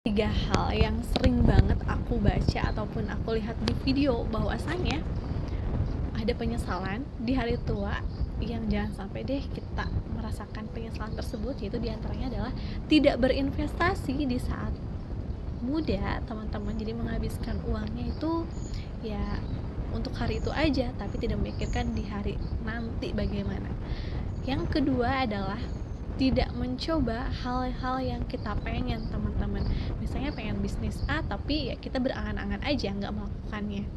Tiga hal yang sering banget aku baca ataupun aku lihat di video, bahwasanya ada penyesalan di hari tua yang jangan sampai deh kita merasakan penyesalan tersebut, yaitu diantaranya adalah tidak berinvestasi di saat muda, teman-teman. Jadi menghabiskan uangnya itu ya untuk hari itu aja, tapi tidak memikirkan di hari nanti bagaimana. Yang kedua adalah tidak mencoba hal-hal yang kita pengen, teman-teman. Misalnya pengen bisnis A, tapi ya kita berangan-angan aja nggak melakukannya.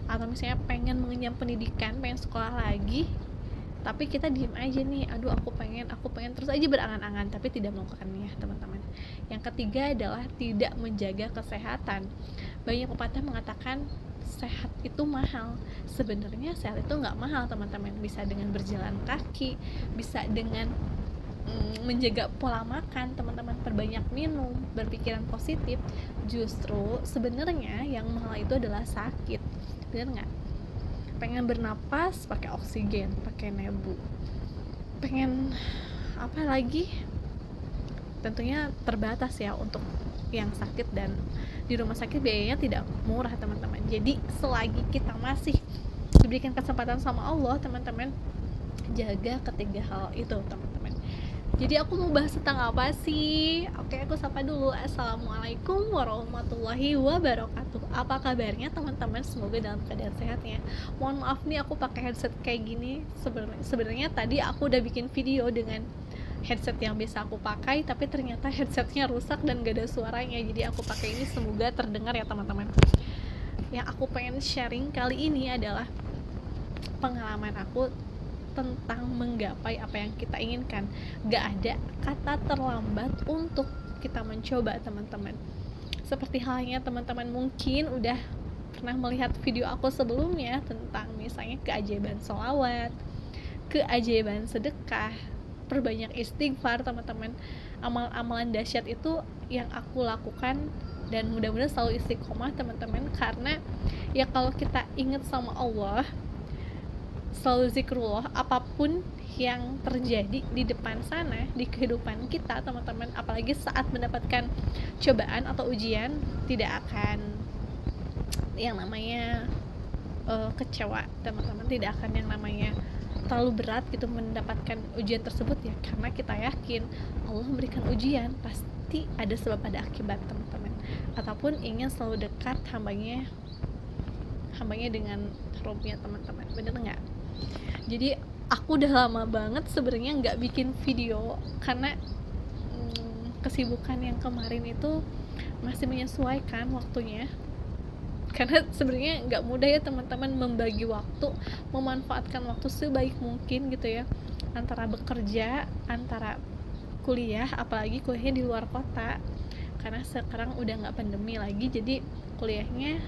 Atau misalnya pengen mengenyam pendidikan, pengen sekolah lagi, tapi kita diem aja nih, aduh aku pengen terus aja berangan-angan, tapi tidak melakukannya, teman-teman. Yang ketiga adalah tidak menjaga kesehatan. Banyak pepatah mengatakan sehat itu mahal. Sebenarnya sehat itu nggak mahal, teman-teman. Bisa dengan berjalan kaki, bisa dengan menjaga pola makan, teman-teman, perbanyak minum, berpikiran positif. Justru sebenarnya yang mahal itu adalah sakit, benar nggak? Pengen bernapas pakai oksigen, pakai nebu, pengen apa lagi, tentunya terbatas ya untuk yang sakit, dan di rumah sakit biayanya tidak murah, teman-teman. Jadi selagi kita masih diberikan kesempatan sama Allah, teman-teman, jaga ketiga hal itu, teman-teman. Jadi aku mau bahas tentang apa sih? Oke, aku sapa dulu. Assalamualaikum warahmatullahi wabarakatuh. Apa kabarnya, teman-teman? Semoga dalam keadaan sehat ya. Mohon maaf nih aku pakai headset kayak gini. Sebenarnya tadi aku udah bikin video dengan headset yang biasa aku pakai, tapi ternyata headsetnya rusak dan gak ada suaranya. Jadi aku pakai ini, semoga terdengar ya, teman-teman. Yang aku pengen sharing kali ini adalah pengalaman aku tentang menggapai apa yang kita inginkan. Gak ada kata terlambat untuk kita mencoba, teman-teman. Seperti halnya teman-teman mungkin udah pernah melihat video aku sebelumnya tentang misalnya keajaiban sholawat, keajaiban sedekah, perbanyak istighfar, teman-teman. Amal-amalan dahsyat itu yang aku lakukan, dan mudah-mudahan selalu istiqomah, teman-teman. Karena ya kalau kita ingat sama Allah, selalu zikrullah, apapun yang terjadi di depan sana di kehidupan kita, teman-teman, apalagi saat mendapatkan cobaan atau ujian, tidak akan yang namanya kecewa, teman-teman. Tidak akan yang namanya terlalu berat gitu mendapatkan ujian tersebut ya, karena kita yakin Allah memberikan ujian pasti ada sebab, ada akibat, teman-teman. Ataupun ingin selalu dekat hambanya dengan rohnya, teman-teman. Bener nggak? Jadi aku udah lama banget sebenarnya nggak bikin video, karena kesibukan yang kemarin itu masih menyesuaikan waktunya. Karena sebenarnya nggak mudah ya, teman-teman, membagi waktu, memanfaatkan waktu sebaik mungkin gitu ya, antara bekerja, antara kuliah, apalagi kuliahnya di luar kota, karena sekarang udah nggak pandemi lagi, jadi kuliahnya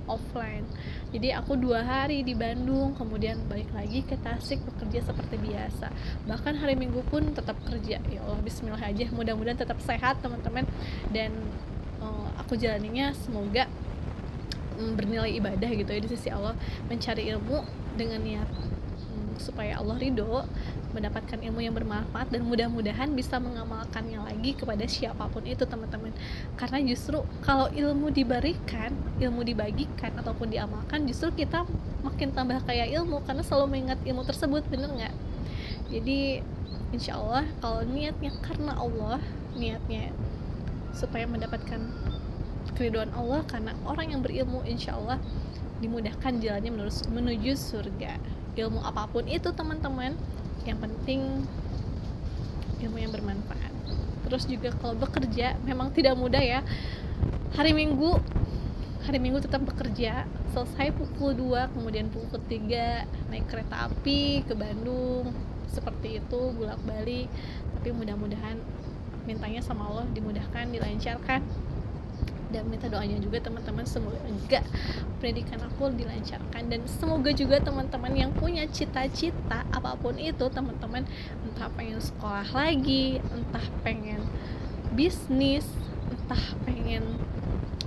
offline. Jadi aku 2 hari di Bandung, kemudian balik lagi ke Tasik bekerja seperti biasa. Bahkan hari Minggu pun tetap kerja. Ya Allah, bismillah aja, mudah-mudahan tetap sehat, teman-teman, dan aku jalaninya semoga bernilai ibadah gitu ya di sisi Allah, mencari ilmu dengan niat supaya Allah ridho, mendapatkan ilmu yang bermanfaat, dan mudah-mudahan bisa mengamalkannya lagi kepada siapapun itu, teman-teman. Karena justru kalau ilmu diberikan, ilmu dibagikan ataupun diamalkan, justru kita makin tambah kaya ilmu karena selalu mengingat ilmu tersebut, bener nggak? Jadi insya Allah kalau niatnya karena Allah, niatnya supaya mendapatkan keridhaan Allah karena orang yang berilmu, insya Allah dimudahkan jalannya menuju surga. Ilmu apapun itu, teman-teman, yang penting ilmu yang bermanfaat. Terus juga kalau bekerja memang tidak mudah ya. Hari Minggu tetap bekerja, selesai pukul 2, kemudian pukul 3 naik kereta api ke Bandung, seperti itu bolak-balik. Tapi mudah-mudahan, mintanya sama Allah dimudahkan, dilancarkan, dan minta doanya juga, teman-teman, semoga pendidikan aku dilancarkan, dan semoga juga teman-teman yang punya cita-cita apapun itu, teman-teman, entah pengen sekolah lagi, entah pengen bisnis, entah pengen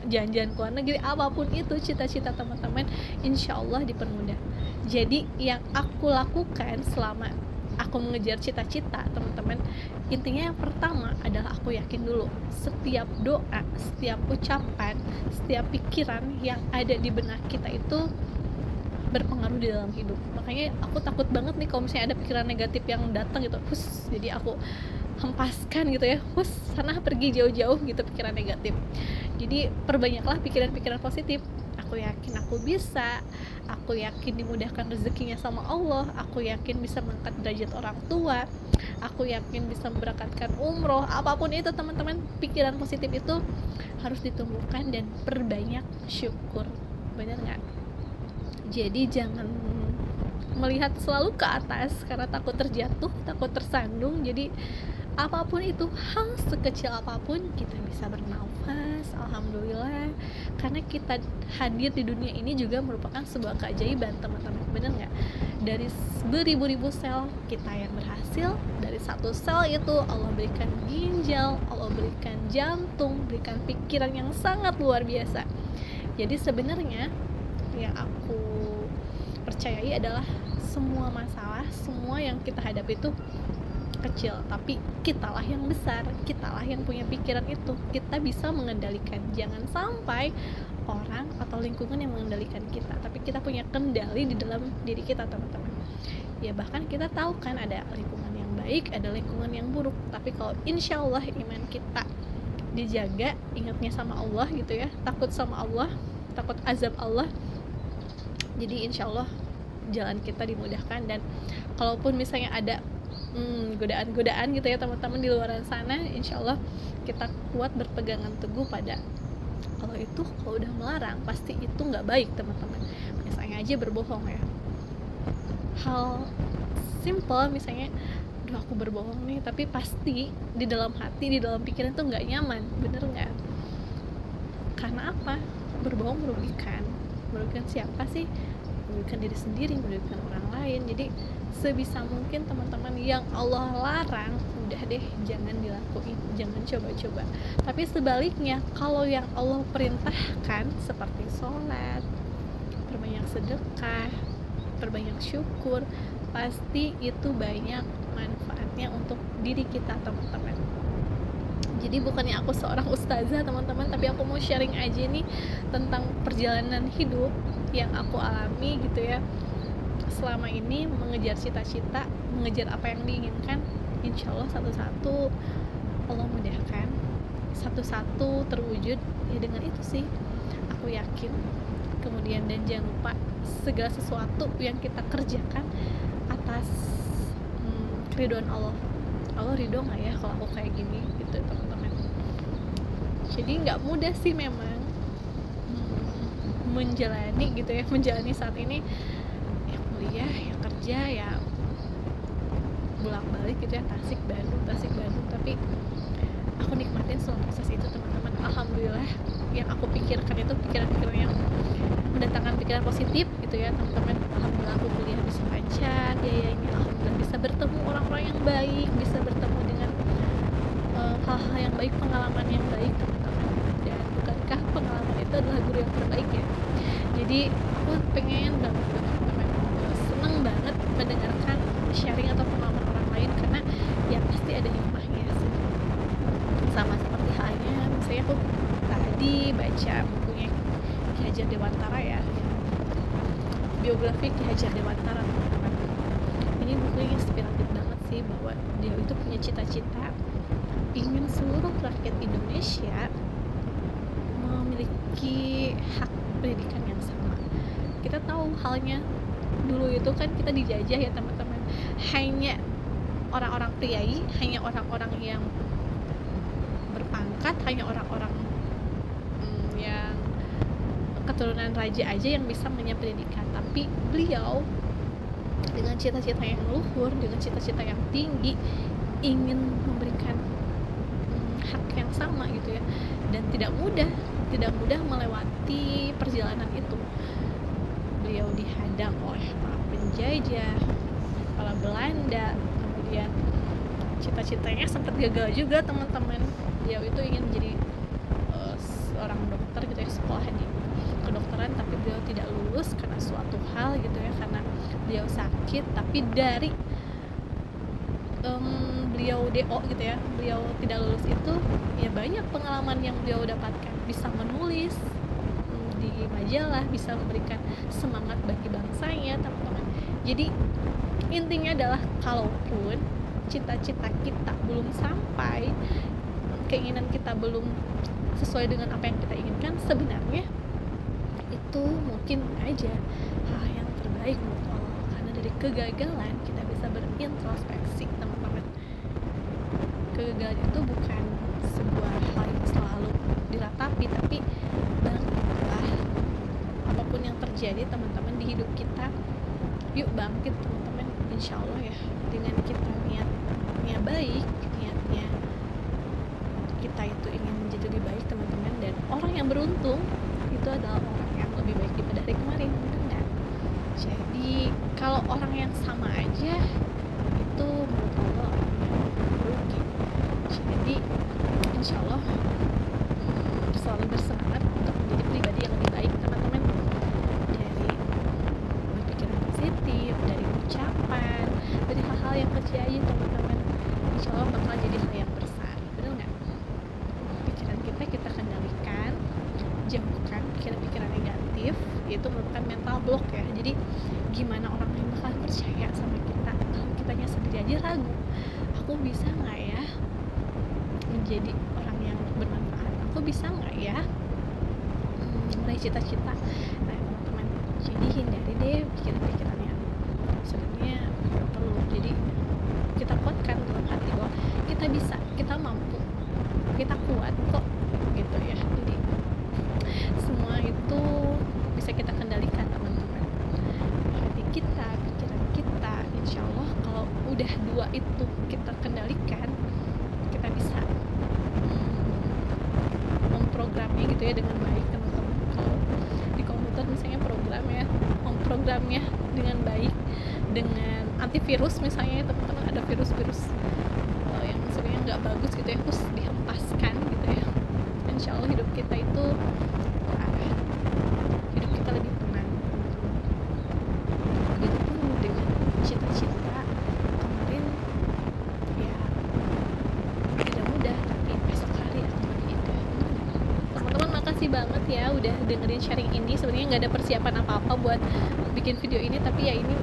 jalan-jalan ke luar negeri, apapun itu cita-cita teman-teman, insya Allah dipermudah. Jadi yang aku lakukan selama aku mengejar cita-cita, teman-teman, Intinya yang pertama adalah aku yakin dulu setiap doa, setiap ucapan, setiap pikiran yang ada di benak kita itu berpengaruh di dalam hidup. Makanya aku takut banget nih kalau misalnya ada pikiran negatif yang datang gitu, jadi aku hempaskan gitu ya, sana pergi jauh-jauh gitu pikiran negatif. Jadi perbanyaklah pikiran-pikiran positif. Aku yakin aku bisa, aku yakin dimudahkan rezekinya sama Allah, aku yakin bisa mengangkat derajat orang tua, aku yakin bisa memberangkatkan umroh. Apapun itu teman-teman, pikiran positif itu harus ditumbuhkan dan perbanyak syukur. Bener nggak? Jadi jangan melihat selalu ke atas karena takut terjatuh, takut tersandung. Jadi apapun itu, hal sekecil apapun, kita bisa bernafas, alhamdulillah, karena kita hadir di dunia ini juga merupakan sebuah keajaiban teman-teman. Bener nggak? Dari beribu-ribu sel kita yang berhasil, dari satu sel itu Allah berikan ginjal, Allah berikan jantung, berikan pikiran yang sangat luar biasa. Jadi sebenarnya yang aku percayai adalah semua masalah, semua yang kita hadapi itu kecil, tapi kitalah yang besar, kitalah yang punya pikiran itu, kita bisa mengendalikan. Jangan sampai orang atau lingkungan yang mengendalikan kita, tapi kita punya kendali di dalam diri kita teman-teman. Ya bahkan kita tahu kan ada lingkungan yang baik, ada lingkungan yang buruk, tapi kalau insya Allah iman kita dijaga, ingatnya sama Allah gitu ya, takut sama Allah, takut azab Allah, jadi insya Allah jalan kita dimudahkan. Dan kalaupun misalnya ada godaan-godaan gitu ya teman-teman di luar sana, insya Allah kita kuat berpegangan teguh pada kalau itu, kalau udah melarang pasti itu nggak baik teman-teman. Misalnya aja berbohong ya, hal simple misalnya, aku berbohong nih, tapi pasti di dalam hati, di dalam pikiran tuh nggak nyaman, bener nggak? Karena apa? Berbohong merugikan siapa sih? Merugikan diri sendiri, merugikan orang lain. Jadi sebisa mungkin teman-teman yang Allah larang, udah deh jangan dilakuin, jangan coba-coba. Tapi sebaliknya, kalau yang Allah perintahkan seperti sholat, perbanyak sedekah, perbanyak syukur, pasti itu banyak manfaatnya untuk diri kita teman-teman. Jadi bukannya aku seorang ustazah teman-teman, tapi aku mau sharing aja nih tentang perjalanan hidup yang aku alami gitu ya, selama ini mengejar cita-cita, mengejar apa yang diinginkan. Insya Allah satu-satu Allah mudahkan, satu-satu terwujud ya dengan itu sih aku yakin. Kemudian dan jangan lupa segala sesuatu yang kita kerjakan atas keriduan Allah. Allah ridho nggak ya kalau aku kayak gini gitu teman-teman. Jadi nggak mudah sih memang menjalani gitu ya, menjalani saat ini ya, kuliah ya, kerja ya, bolak-balik gitu ya, Tasik Bandung, tapi aku nikmatin semua proses itu teman-teman. Alhamdulillah yang aku pikirkan itu pikiran-pikiran yang mendatangkan pikiran positif gitu ya teman-teman. Alhamdulillah aku kuliah bisa lancar biayanya, alhamdulillah bisa bertemu orang-orang yang baik, bisa bertemu dengan hal-hal yang baik, pengalaman yang baik teman-teman. Dan bukankah pengalaman itu adalah guru yang terbaik ya? Jadi aku pengen banget teman-teman, seneng banget mendengarkan sharing atau pengalaman orang lain, karena ya pasti ada hikmahnya sih. Sama seperti halnya misalnya aku tadi baca bukunya Ki Hajar Dewantara ya, biografi Ki Hajar Dewantara teman-teman. Ini bukunya inspiratif banget sih, bahwa dia itu punya cita-cita ingin seluruh rakyat Indonesia memiliki hak pendidikan yang sama. Kita tahu halnya dulu itu kan kita dijajah ya teman-teman, hanya orang-orang priai, hanya orang-orang yang berpangkat, hanya orang-orang yang keturunan raja aja yang bisa mengenyam pendidikan. Tapi beliau dengan cita-cita yang luhur, dengan cita-cita yang tinggi, ingin memberikan hak yang sama gitu ya. Dan tidak mudah melewati perjalanan itu. Beliau dihadang oleh para penjajah, para Belanda, kemudian cita-citanya sempat gagal juga teman-teman. Beliau itu ingin menjadi seorang dokter gitu ya, sekolah di kedokteran, tapi beliau tidak lulus karena suatu hal gitu ya, karena beliau sakit. Tapi dari beliau DO gitu ya, beliau tidak lulus itu ya banyak pengalaman yang beliau dapatkan, bisa menulis di majalah, bisa memberikan semangat bagi bangsanya teman-teman. Jadi intinya adalah kalaupun cita-cita kita belum sampai, keinginan kita belum sesuai dengan apa yang kita inginkan, sebenarnya itu mungkin aja hal yang terbaik menurut Allah, karena dari kegagalan kita bisa berintrospeksi teman-teman. Kegagalan itu bukan sebuah hal yang selalu diratapi, tapi bangkitlah. Apapun yang terjadi teman-teman di hidup kita, yuk bangkit teman-teman. Insya Allah ya, dengan kita niatnya baik, niatnya kita itu ingin menjadi lebih baik teman-teman, dan orang yang beruntung itu adalah orang yang lebih baik daripada hari kemarin, benar nggak? Jadi kalau orang yang sama aja itu menurut Allah orang yang rugi. Jadi insya Allah selalu bersemangat untuk menjadi pribadi yang lebih baik teman-teman, dari berpikiran positif, dari ucapan, dari hal-hal yang kecil aja teman-teman. Insya Allah bakal jadi hal yang besar, benar nggak? Pikiran kita kendalikan, jauhkan pikiran-pikiran negatif, itu merupakan mental block ya. Jadi gimana orang lain bakal percaya sama kita kalau kitanya sendiri aja ragu, aku bisa nggak ya menjadi orang yang bermanfaat, aku bisa nggak ya meraih cita-cita. Nah teman-teman, jadi hindari deh pikiran-pikiran yang sebenarnya nggak perlu. Jadi kita kuatkan dalam hati bahwa kita bisa, kita mampu, kita kuat kok gitu ya. Jadi semua itu bisa kita kendalikan teman-teman, hati kita, pikiran kita. Insya Allah kalau udah dua itu kita kendalikan, kita bisa memprogramnya gitu ya dengan baik teman-teman. Kalau di komputer misalnya program ya, memprogramnya dengan baik, dengan antivirus misalnya ya teman-teman, ada virus-virus yang sebenarnya nggak bagus gitu ya, terus dihempaskan gitu ya. Insya Allah hidup kita itu terarah, hidup kita lebih tenang. Begitupun dengan cita-cita kemarin ya tidak mudah, tapi besok hari akan lebih indah. Teman-teman makasih banget ya udah dengerin sharing ini. Sebenarnya nggak ada persiapan apa-apa buat bikin video ini, tapi ya ini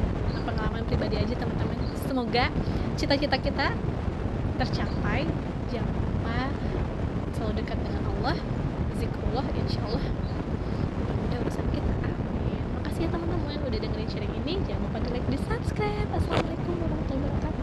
pengalaman pribadi aja teman-teman. Semoga cita-cita kita tercapai. Jangan lupa selalu dekat dengan Allah, zikrullah, insya Allah mudah urusan kita. Amin. Makasih ya teman-teman udah dengerin sharing ini. Jangan lupa di like, di subscribe. Assalamualaikum warahmatullahi wabarakatuh.